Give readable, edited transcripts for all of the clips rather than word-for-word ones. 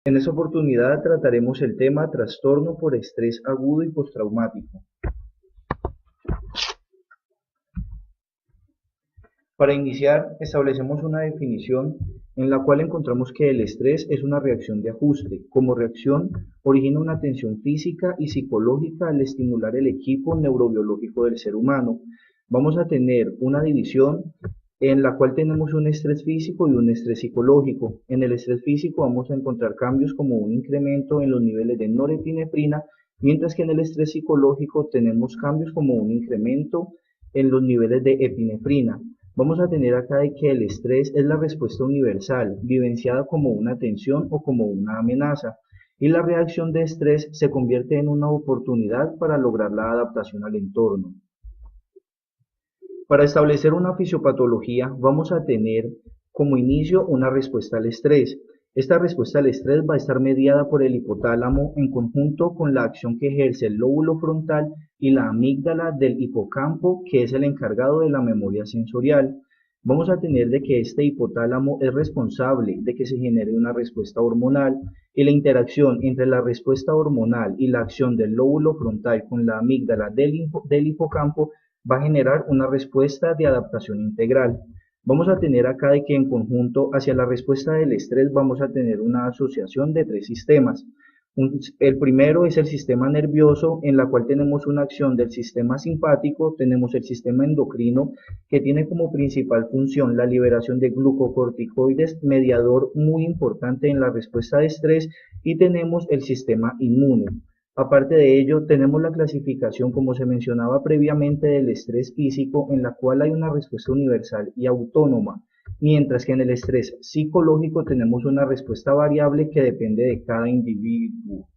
En esta oportunidad trataremos el tema trastorno por estrés agudo y postraumático. Para iniciar, establecemos una definición en la cual encontramos que el estrés es una reacción de ajuste. Como reacción, origina una tensión física y psicológica al estimular el equipo neurobiológico del ser humano. Vamos a tener una división en la cual tenemos un estrés físico y un estrés psicológico. En el estrés físico vamos a encontrar cambios como un incremento en los niveles de norepinefrina, mientras que en el estrés psicológico tenemos cambios como un incremento en los niveles de epinefrina. Vamos a tener acá de que el estrés es la respuesta universal, vivenciada como una tensión o como una amenaza, y la reacción de estrés se convierte en una oportunidad para lograr la adaptación al entorno. Para establecer una fisiopatología, vamos a tener como inicio una respuesta al estrés. Esta respuesta al estrés va a estar mediada por el hipotálamo en conjunto con la acción que ejerce el lóbulo frontal y la amígdala del hipocampo, que es el encargado de la memoria sensorial. Vamos a tener de que este hipotálamo es responsable de que se genere una respuesta hormonal y la interacción entre la respuesta hormonal y la acción del lóbulo frontal con la amígdala del hipocampo va a generar una respuesta de adaptación integral. Vamos a tener acá de que en conjunto hacia la respuesta del estrés vamos a tener una asociación de tres sistemas. El primero es el sistema nervioso, en la cual tenemos una acción del sistema simpático, tenemos el sistema endocrino, que tiene como principal función la liberación de glucocorticoides, mediador muy importante en la respuesta de estrés, y tenemos el sistema inmune. Aparte de ello, tenemos la clasificación, como se mencionaba previamente, del estrés físico, en la cual hay una respuesta universal y autónoma, mientras que en el estrés psicológico tenemos una respuesta variable que depende de cada individuo.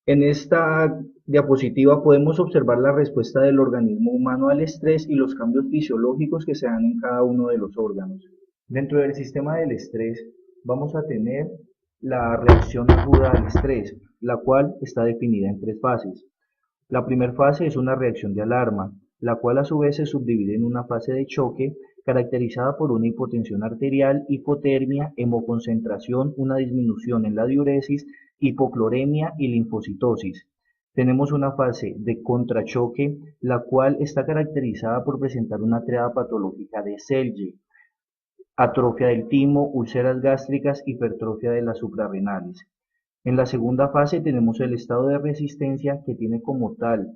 En esta diapositiva podemos observar la respuesta del organismo humano al estrés y los cambios fisiológicos que se dan en cada uno de los órganos. Dentro del sistema del estrés vamos a tener la reacción aguda al estrés, la cual está definida en tres fases. La primera fase es una reacción de alarma, la cual a su vez se subdivide en una fase de choque caracterizada por una hipotensión arterial, hipotermia, hemoconcentración, una disminución en la diuresis, hipocloremia y linfocitosis. Tenemos una fase de contrachoque, la cual está caracterizada por presentar una triada patológica de Selye, atrofia del timo, úlceras gástricas, hipertrofia de las suprarrenales. En la segunda fase tenemos el estado de resistencia, que tiene como tal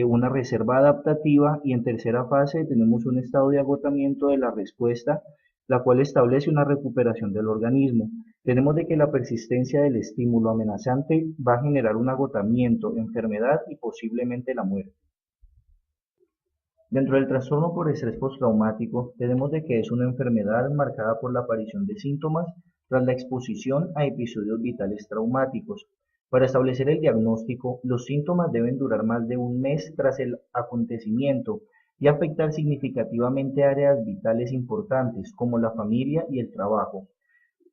una reserva adaptativa, y en tercera fase tenemos un estado de agotamiento de la respuesta, la cual establece una recuperación del organismo. Tenemos de que la persistencia del estímulo amenazante va a generar un agotamiento, enfermedad y posiblemente la muerte. Dentro del trastorno por estrés postraumático, tenemos de que es una enfermedad marcada por la aparición de síntomas tras la exposición a episodios vitales traumáticos. Para establecer el diagnóstico, los síntomas deben durar más de un mes tras el acontecimiento y afectar significativamente áreas vitales importantes como la familia y el trabajo.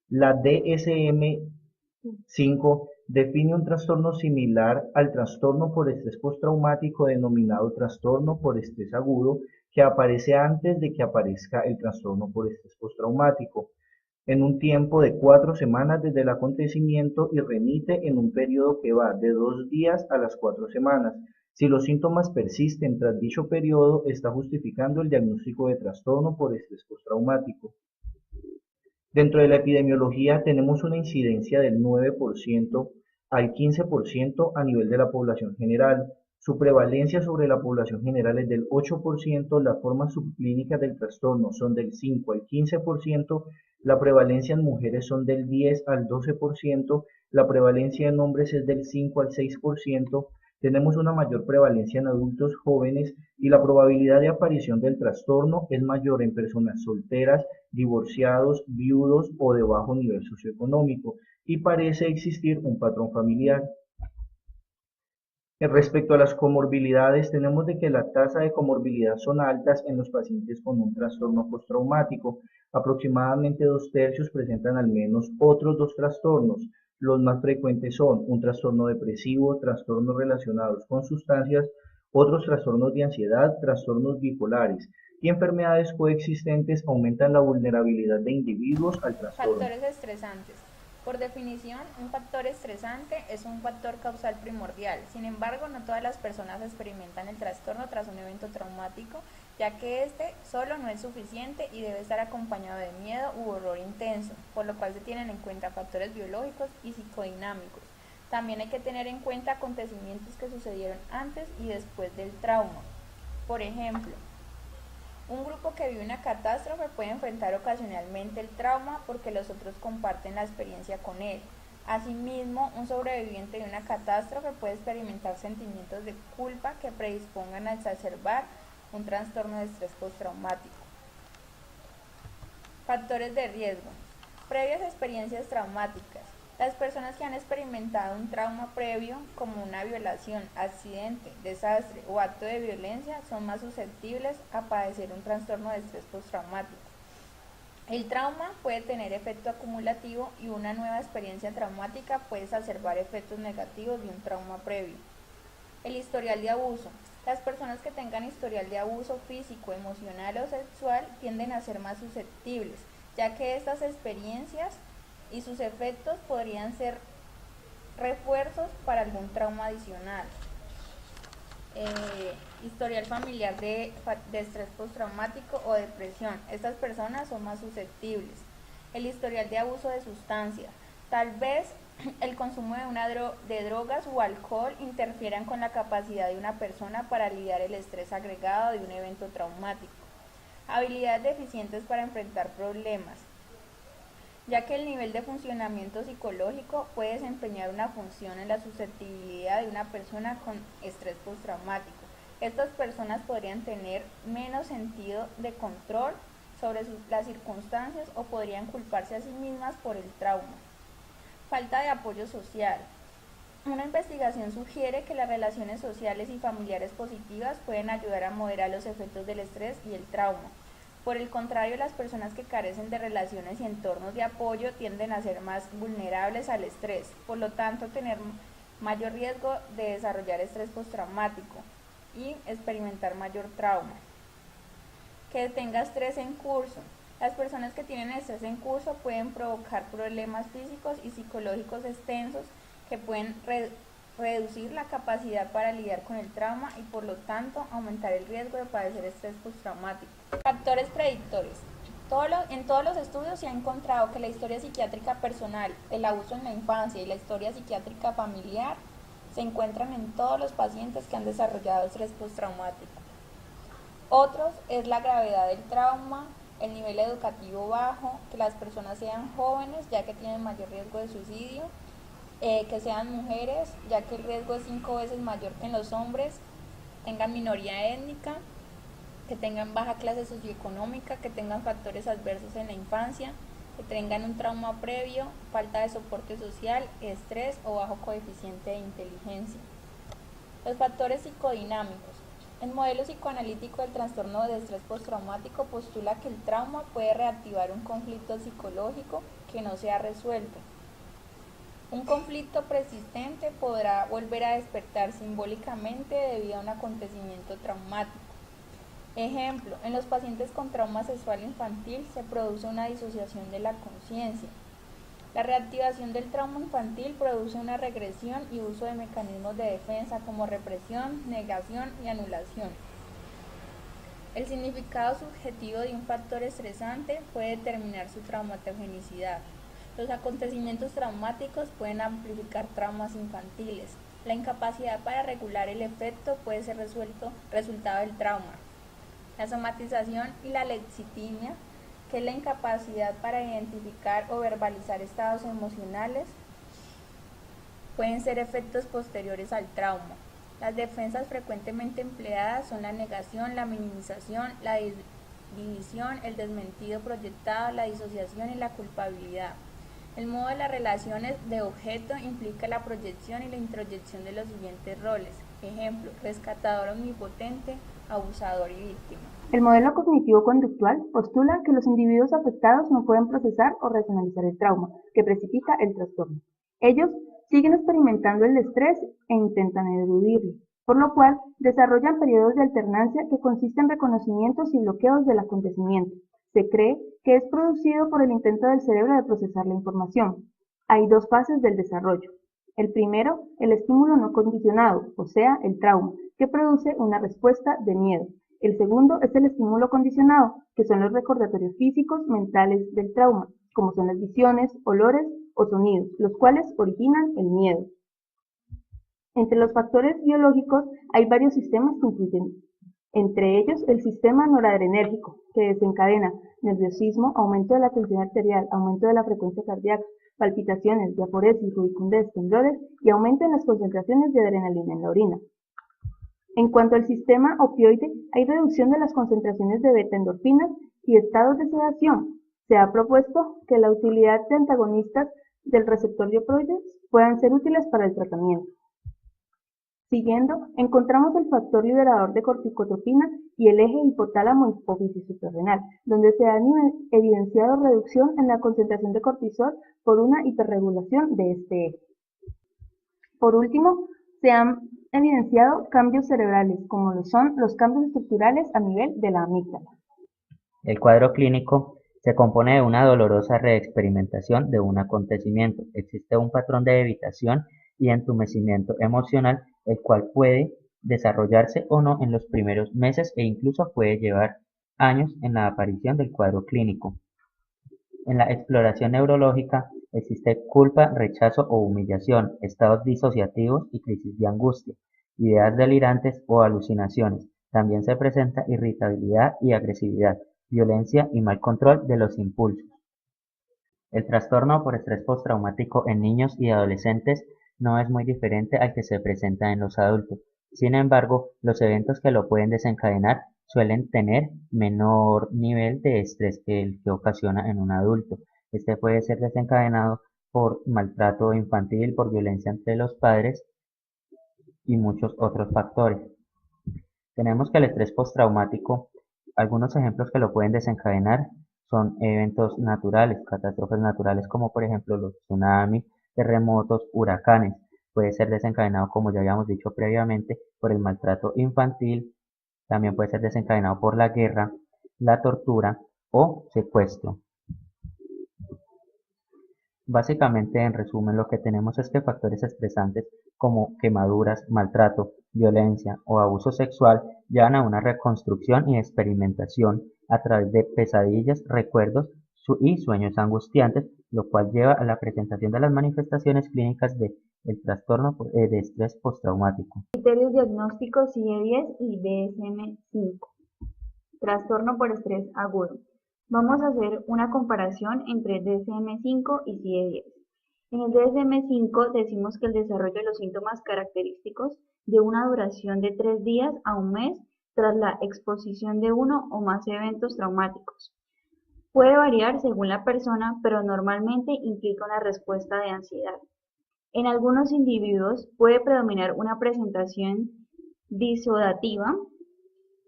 La DSM-5 define un trastorno similar al trastorno por estrés postraumático denominado trastorno por estrés agudo, que aparece antes de que aparezca el trastorno por estrés postraumático, en un tiempo de 4 semanas desde el acontecimiento, y remite en un periodo que va de 2 días a las 4 semanas. Si los síntomas persisten tras dicho periodo, está justificando el diagnóstico de trastorno por estrés postraumático. Dentro de la epidemiología tenemos una incidencia del 9% al 15% a nivel de la población general. Su prevalencia sobre la población general es del 8%, las formas subclínicas del trastorno son del 5 al 15%, la prevalencia en mujeres son del 10 al 12%, la prevalencia en hombres es del 5 al 6%, tenemos una mayor prevalencia en adultos jóvenes, y la probabilidad de aparición del trastorno es mayor en personas solteras, divorciados, viudos o de bajo nivel socioeconómico, y parece existir un patrón familiar. Respecto a las comorbilidades, tenemos de que la tasa de comorbilidad son altas en los pacientes con un trastorno postraumático. Aproximadamente 2/3 presentan al menos otros dos trastornos. Los más frecuentes son un trastorno depresivo, trastornos relacionados con sustancias, otros trastornos de ansiedad, trastornos bipolares, ¿Qué enfermedades coexistentes aumentan la vulnerabilidad de individuos al trastorno? Factores estresantes. Por definición, un factor estresante es un factor causal primordial. Sin embargo, no todas las personas experimentan el trastorno tras un evento traumático, ya que este solo no es suficiente y debe estar acompañado de miedo u horror intenso, por lo cual se tienen en cuenta factores biológicos y psicodinámicos. También hay que tener en cuenta acontecimientos que sucedieron antes y después del trauma. Por ejemplo, un grupo que vive una catástrofe puede enfrentar ocasionalmente el trauma porque los otros comparten la experiencia con él. Asimismo, un sobreviviente de una catástrofe puede experimentar sentimientos de culpa que predispongan a exacerbar un trastorno de estrés postraumático. Factores de riesgo. Previas experiencias traumáticas. Las personas que han experimentado un trauma previo, como una violación, accidente, desastre o acto de violencia, son más susceptibles a padecer un trastorno de estrés postraumático. El trauma puede tener efecto acumulativo y una nueva experiencia traumática puede exacerbar efectos negativos de un trauma previo. El historial de abuso. Las personas que tengan historial de abuso físico, emocional o sexual tienden a ser más susceptibles, ya que estas experiencias y sus efectos podrían ser refuerzos para algún trauma adicional. Historial familiar de estrés postraumático o depresión. Estas personas son más susceptibles. El historial de abuso de sustancias. Tal vez el consumo de drogas o alcohol interfieran con la capacidad de una persona para lidiar el estrés agregado de un evento traumático. Habilidades deficientes para enfrentar problemas, ya que el nivel de funcionamiento psicológico puede desempeñar una función en la susceptibilidad de una persona con estrés postraumático. Estas personas podrían tener menos sentido de control sobre las circunstancias o podrían culparse a sí mismas por el trauma. Falta de apoyo social. Una investigación sugiere que las relaciones sociales y familiares positivas pueden ayudar a moderar los efectos del estrés y el trauma. Por el contrario, las personas que carecen de relaciones y entornos de apoyo tienden a ser más vulnerables al estrés, por lo tanto tener mayor riesgo de desarrollar estrés postraumático y experimentar mayor trauma. Que tenga estrés en curso. Las personas que tienen estrés en curso pueden provocar problemas físicos y psicológicos extensos que pueden reducir la capacidad para lidiar con el trauma y por lo tanto aumentar el riesgo de padecer estrés postraumático. Factores predictores. En todos los estudios se ha encontrado que la historia psiquiátrica personal, el abuso en la infancia y la historia psiquiátrica familiar se encuentran en todos los pacientes que han desarrollado estrés postraumático. Otros es la gravedad del trauma, el nivel educativo bajo, que las personas sean jóvenes ya que tienen mayor riesgo de suicidio, que sean mujeres ya que el riesgo es 5 veces mayor que en los hombres, tengan minoría étnica, que tengan baja clase socioeconómica, que tengan factores adversos en la infancia, que tengan un trauma previo, falta de soporte social, estrés o bajo coeficiente de inteligencia. Los factores psicodinámicos. El modelo psicoanalítico del trastorno de estrés postraumático postula que el trauma puede reactivar un conflicto psicológico que no se ha resuelto. Un conflicto persistente podrá volver a despertar simbólicamente debido a un acontecimiento traumático. Ejemplo, en los pacientes con trauma sexual infantil se produce una disociación de la conciencia. La reactivación del trauma infantil produce una regresión y uso de mecanismos de defensa como represión, negación y anulación. El significado subjetivo de un factor estresante puede determinar su traumatogenicidad. Los acontecimientos traumáticos pueden amplificar traumas infantiles. La incapacidad para regular el efecto puede ser resultado del trauma. La somatización y la lexitimia, que es la incapacidad para identificar o verbalizar estados emocionales, pueden ser efectos posteriores al trauma. Las defensas frecuentemente empleadas son la negación, la minimización, la división, el desmentido proyectado, la disociación y la culpabilidad. El modo de las relaciones de objeto implica la proyección y la introyección de los siguientes roles. Ejemplo, rescatador omnipotente, abusador y víctima. El modelo cognitivo-conductual postula que los individuos afectados no pueden procesar o racionalizar el trauma, que precipita el trastorno. Ellos siguen experimentando el estrés e intentan eludirlo. por lo cual desarrollan periodos de alternancia que consisten en reconocimientos y bloqueos del acontecimiento. Se cree que es producido por el intento del cerebro de procesar la información. Hay dos fases del desarrollo. El primero, el estímulo no condicionado, o sea, el trauma, que produce una respuesta de miedo. El segundo es el estímulo condicionado, que son los recordatorios físicos mentales del trauma, como son las visiones, olores o sonidos, los cuales originan el miedo. Entre los factores biológicos hay varios sistemas que influyen, entre ellos el sistema noradrenérgico, que desencadena nerviosismo, aumento de la tensión arterial, aumento de la frecuencia cardíaca, palpitaciones, diaforesis, rubicundez, temblores y aumento en las concentraciones de adrenalina en la orina. En cuanto al sistema opioide, hay reducción de las concentraciones de beta-endorfinas y estados de sedación. Se ha propuesto que la utilidad de antagonistas del receptor de opioides puedan ser útiles para el tratamiento. Siguiendo, encontramos el factor liberador de corticotropina y el eje hipotálamo-hipófisis suprarrenal, donde se ha evidenciado reducción en la concentración de cortisol por una hiperregulación de este eje. Por último, se han evidenciado cambios cerebrales, como lo son los cambios estructurales a nivel de la amígdala. El cuadro clínico se compone de una dolorosa reexperimentación de un acontecimiento. Existe un patrón de evitación y entumecimiento emocional, el cual puede desarrollarse o no en los primeros meses e incluso puede llevar años en la aparición del cuadro clínico. En la exploración neurológica existe culpa, rechazo o humillación, estados disociativos y crisis de angustia, ideas delirantes o alucinaciones. También se presenta irritabilidad y agresividad, violencia y mal control de los impulsos. El trastorno por estrés postraumático en niños y adolescentes no es muy diferente al que se presenta en los adultos. Sin embargo, los eventos que lo pueden desencadenar suelen tener menor nivel de estrés que el que ocasiona en un adulto. Este puede ser desencadenado por maltrato infantil, por violencia entre los padres y muchos otros factores. Tenemos que el estrés postraumático, algunos ejemplos que lo pueden desencadenar son eventos naturales, catástrofes naturales como por ejemplo los tsunamis, terremotos, huracanes. Puede ser desencadenado, como ya habíamos dicho previamente, por el maltrato infantil. También puede ser desencadenado por la guerra, la tortura o secuestro. Básicamente, en resumen, lo que tenemos es que factores estresantes como quemaduras, maltrato, violencia o abuso sexual llevan a una reconstrucción y experimentación a través de pesadillas, recuerdos y sueños angustiantes, lo cual lleva a la presentación de las manifestaciones clínicas del trastorno de estrés postraumático. Criterios diagnósticos CIE-10 y DSM-5. Trastorno por estrés agudo. Vamos a hacer una comparación entre DSM-5 y CIE-10. En el DSM-5 decimos que el desarrollo de los síntomas característicos de una duración de 3 días a un mes tras la exposición de uno o más eventos traumáticos. Puede variar según la persona, pero normalmente implica una respuesta de ansiedad. En algunos individuos puede predominar una presentación disodativa,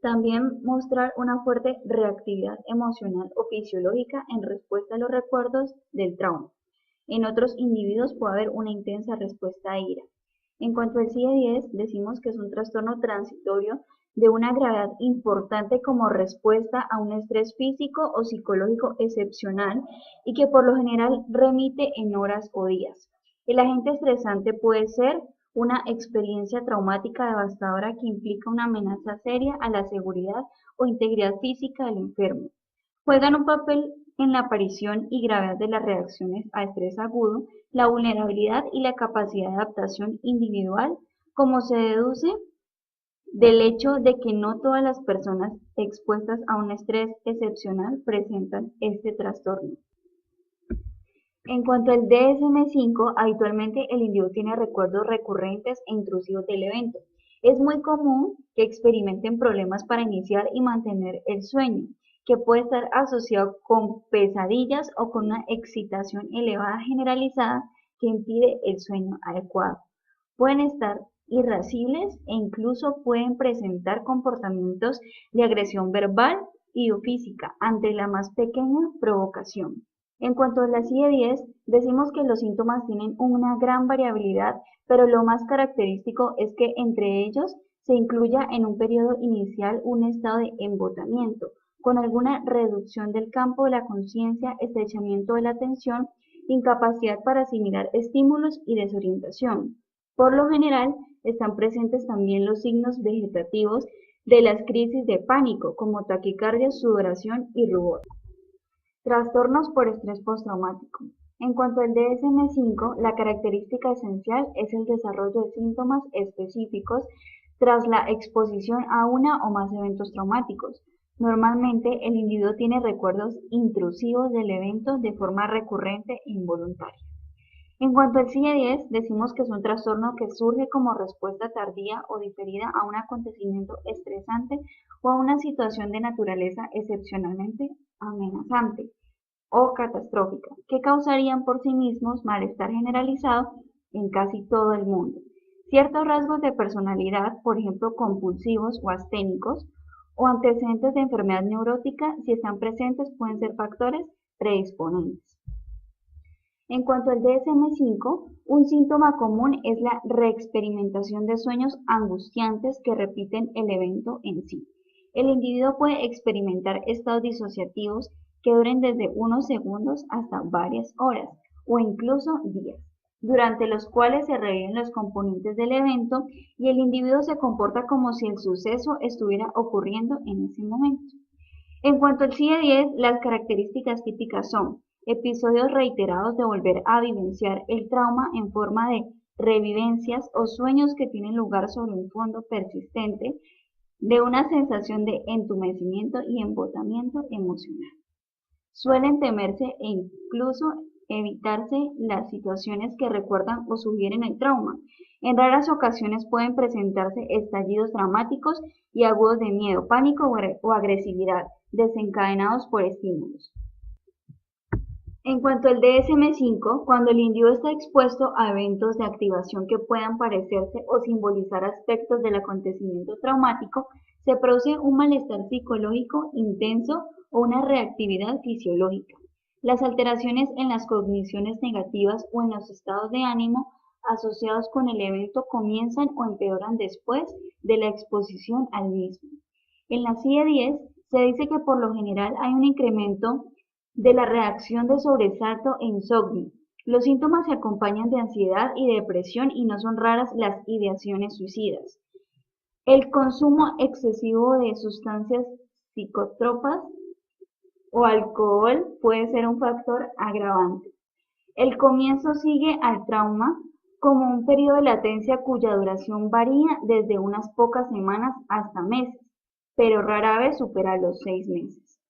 también mostrar una fuerte reactividad emocional o fisiológica en respuesta a los recuerdos del trauma. En otros individuos puede haber una intensa respuesta a ira. En cuanto al CIE-10, decimos que es un trastorno transitorio de una gravedad importante como respuesta a un estrés físico o psicológico excepcional y que por lo general remite en horas o días. El agente estresante puede ser una experiencia traumática devastadora que implica una amenaza seria a la seguridad o integridad física del enfermo. Juegan un papel en la aparición y gravedad de las reacciones a estrés agudo, la vulnerabilidad y la capacidad de adaptación individual, como se deduce del hecho de que no todas las personas expuestas a un estrés excepcional presentan este trastorno. En cuanto al DSM-5, habitualmente el individuo tiene recuerdos recurrentes e intrusivos del evento. Es muy común que experimenten problemas para iniciar y mantener el sueño, que puede estar asociado con pesadillas o con una excitación elevada generalizada que impide el sueño adecuado. Pueden estar irascibles e incluso pueden presentar comportamientos de agresión verbal y o física ante la más pequeña provocación. En cuanto a la CIE-10, decimos que los síntomas tienen una gran variabilidad, pero lo más característico es que entre ellos se incluya en un periodo inicial un estado de embotamiento, con alguna reducción del campo de la conciencia, estrechamiento de la atención, incapacidad para asimilar estímulos y desorientación. Por lo general, están presentes también los signos vegetativos de las crisis de pánico, como taquicardia, sudoración y rubor. Trastornos por estrés postraumático. En cuanto al DSM-5, la característica esencial es el desarrollo de síntomas específicos tras la exposición a una o más eventos traumáticos. Normalmente, el individuo tiene recuerdos intrusivos del evento de forma recurrente e involuntaria. En cuanto al CIE-10, decimos que es un trastorno que surge como respuesta tardía o diferida a un acontecimiento estresante o a una situación de naturaleza excepcionalmente amenazante o catastrófica, que causarían por sí mismos malestar generalizado en casi todo el mundo. Ciertos rasgos de personalidad, por ejemplo compulsivos o asténicos, o antecedentes de enfermedad neurótica, si están presentes, pueden ser factores predisponentes. En cuanto al DSM-5, un síntoma común es la reexperimentación de sueños angustiantes que repiten el evento en sí. El individuo puede experimentar estados disociativos que duren desde unos segundos hasta varias horas o incluso días, durante los cuales se reviven los componentes del evento y el individuo se comporta como si el suceso estuviera ocurriendo en ese momento. En cuanto al CIE-10, las características típicas son episodios reiterados de volver a vivenciar el trauma en forma de revivencias o sueños que tienen lugar sobre un fondo persistente de una sensación de entumecimiento y embotamiento emocional. Suelen temerse e incluso evitarse las situaciones que recuerdan o sugieren el trauma. En raras ocasiones pueden presentarse estallidos dramáticos y agudos de miedo, pánico o agresividad, desencadenados por estímulos. En cuanto al DSM-5, cuando el individuo está expuesto a eventos de activación que puedan parecerse o simbolizar aspectos del acontecimiento traumático, se produce un malestar psicológico intenso o una reactividad fisiológica. Las alteraciones en las cogniciones negativas o en los estados de ánimo asociados con el evento comienzan o empeoran después de la exposición al mismo. En la CIE-10 se dice que por lo general hay un incremento de la reacción de sobresalto e insomnio. Los síntomas se acompañan de ansiedad y depresión y no son raras las ideaciones suicidas. El consumo excesivo de sustancias psicotrópicas o alcohol puede ser un factor agravante. El comienzo sigue al trauma como un periodo de latencia cuya duración varía desde unas pocas semanas hasta meses, pero rara vez supera los 6 meses.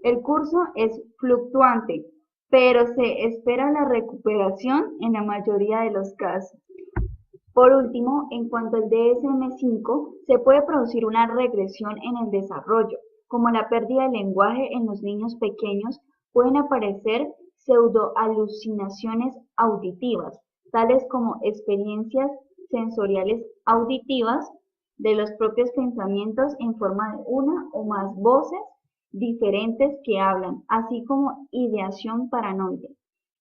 El curso es fluctuante, pero se espera la recuperación en la mayoría de los casos. Por último, en cuanto al DSM-5, se puede producir una regresión en el desarrollo, como la pérdida de lenguaje en los niños pequeños, pueden aparecer pseudoalucinaciones auditivas, tales como experiencias sensoriales auditivas de los propios pensamientos en forma de una o más voces diferentes que hablan, así como ideación paranoide.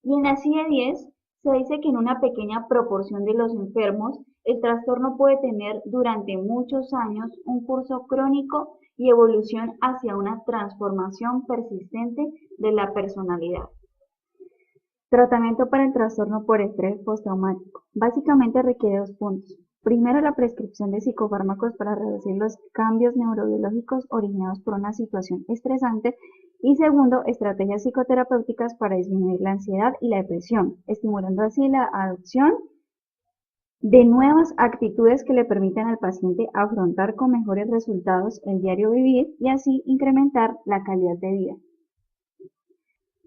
Y en la CIE-10 se dice que en una pequeña proporción de los enfermos, el trastorno puede tener durante muchos años un curso crónico y evolución hacia una transformación persistente de la personalidad. Tratamiento para el trastorno por estrés postraumático. Básicamente requiere 2 puntos. Primero, la prescripción de psicofármacos para reducir los cambios neurobiológicos originados por una situación estresante. Y segundo, estrategias psicoterapéuticas para disminuir la ansiedad y la depresión, estimulando así la adopción de nuevas actitudes que le permitan al paciente afrontar con mejores resultados el diario vivir y así incrementar la calidad de vida.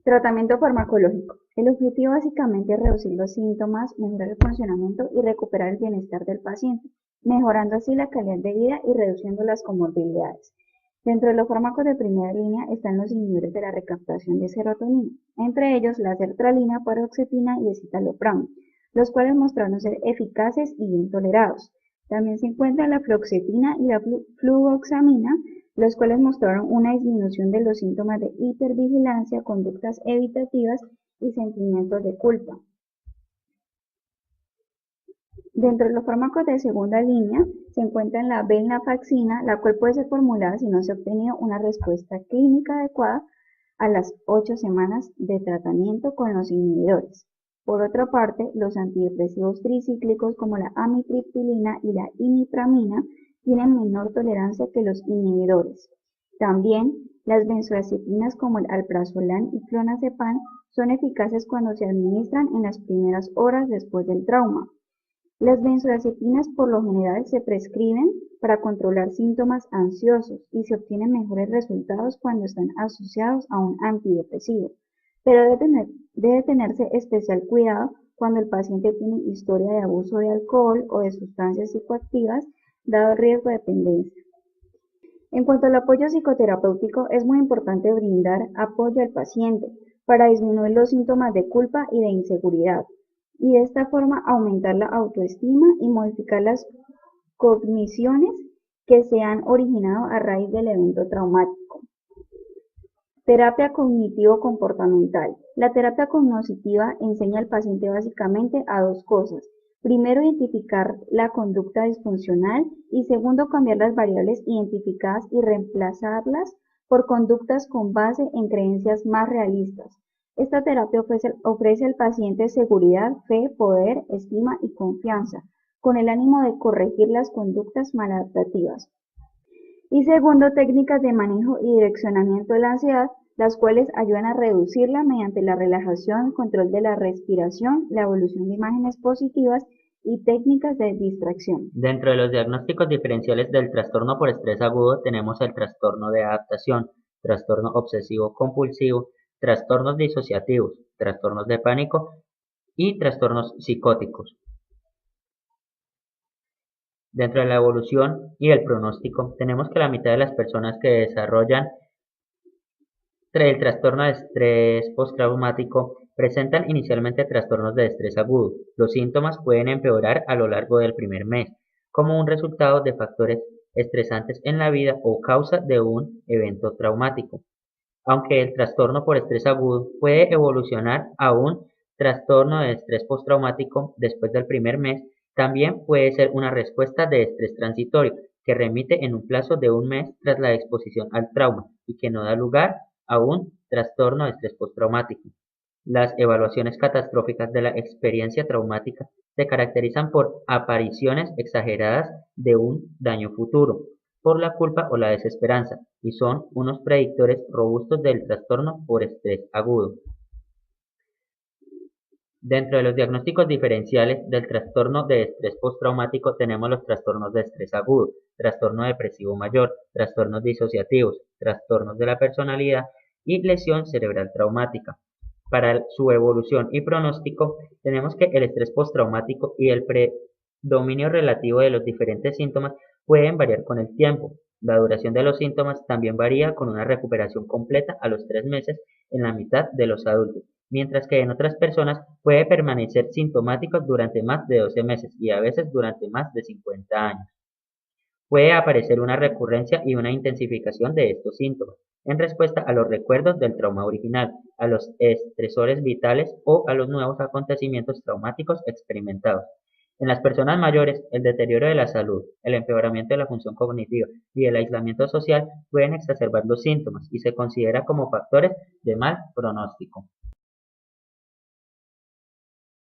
Tratamiento farmacológico. El objetivo básicamente es reducir los síntomas, mejorar el funcionamiento y recuperar el bienestar del paciente, mejorando así la calidad de vida y reduciendo las comorbilidades. Dentro de los fármacos de primera línea están los inhibidores de la recaptación de serotonina, entre ellos la sertralina, paroxetina y escitalopram, los cuales mostraron ser eficaces y bien tolerados. También se encuentran la fluoxetina y la fluvoxamina, los cuales mostraron una disminución de los síntomas de hipervigilancia, conductas evitativas y sentimientos de culpa. Dentro de los fármacos de segunda línea se encuentra la venlafaxina, la cual puede ser formulada si no se ha obtenido una respuesta clínica adecuada a las 8 semanas de tratamiento con los inhibidores. Por otra parte, los antidepresivos tricíclicos como la amitriptilina y la imipramina tienen menor tolerancia que los inhibidores. También, las benzodiazepinas como el alprazolam y clonazepam son eficaces cuando se administran en las primeras horas después del trauma. Las benzodiazepinas por lo general se prescriben para controlar síntomas ansiosos y se obtienen mejores resultados cuando están asociados a un antidepresivo, pero debe tenerse especial cuidado cuando el paciente tiene historia de abuso de alcohol o de sustancias psicoactivas, dado el riesgo de dependencia. En cuanto al apoyo psicoterapéutico, es muy importante brindar apoyo al paciente para disminuir los síntomas de culpa y de inseguridad, y de esta forma aumentar la autoestima y modificar las cogniciones que se han originado a raíz del evento traumático. Terapia cognitivo-comportamental. La terapia cognitiva enseña al paciente básicamente a dos cosas. Primero, identificar la conducta disfuncional y segundo, cambiar las variables identificadas y reemplazarlas por conductas con base en creencias más realistas. Esta terapia ofrece al paciente seguridad, fe, poder, estima y confianza, con el ánimo de corregir las conductas maladaptativas. Y segundo, técnicas de manejo y direccionamiento de la ansiedad, las cuales ayudan a reducirla mediante la relajación, control de la respiración, la evolución de imágenes positivas y técnicas de distracción. Dentro de los diagnósticos diferenciales del trastorno por estrés agudo tenemos el trastorno de adaptación, trastorno obsesivo-compulsivo, trastornos disociativos, trastornos de pánico y trastornos psicóticos. Dentro de la evolución y el pronóstico, tenemos que la mitad de las personas que desarrollan el trastorno de estrés postraumático presentan inicialmente trastornos de estrés agudo. Los síntomas pueden empeorar a lo largo del primer mes, como un resultado de factores estresantes en la vida o causa de un evento traumático. Aunque el trastorno por estrés agudo puede evolucionar a un trastorno de estrés postraumático después del primer mes, también puede ser una respuesta de estrés transitorio que remite en un plazo de un mes tras la exposición al trauma y que no da lugar a un trastorno de estrés postraumático. Las evaluaciones catastróficas de la experiencia traumática se caracterizan por apariciones exageradas de un daño futuro, por la culpa o la desesperanza, y son unos predictores robustos del trastorno por estrés agudo. Dentro de los diagnósticos diferenciales del trastorno de estrés postraumático tenemos los trastornos de estrés agudo, trastorno depresivo mayor, trastornos disociativos, trastornos de la personalidad y lesión cerebral traumática. Para su evolución y pronóstico tenemos que el estrés postraumático y el predominio relativo de los diferentes síntomas pueden variar con el tiempo. La duración de los síntomas también varía con una recuperación completa a los 3 meses en la mitad de los adultos, mientras que en otras personas puede permanecer sintomático durante más de 12 meses y a veces durante más de 50 años. Puede aparecer una recurrencia y una intensificación de estos síntomas en respuesta a los recuerdos del trauma original, a los estresores vitales o a los nuevos acontecimientos traumáticos experimentados. En las personas mayores, el deterioro de la salud, el empeoramiento de la función cognitiva y el aislamiento social pueden exacerbar los síntomas y se considera como factores de mal pronóstico.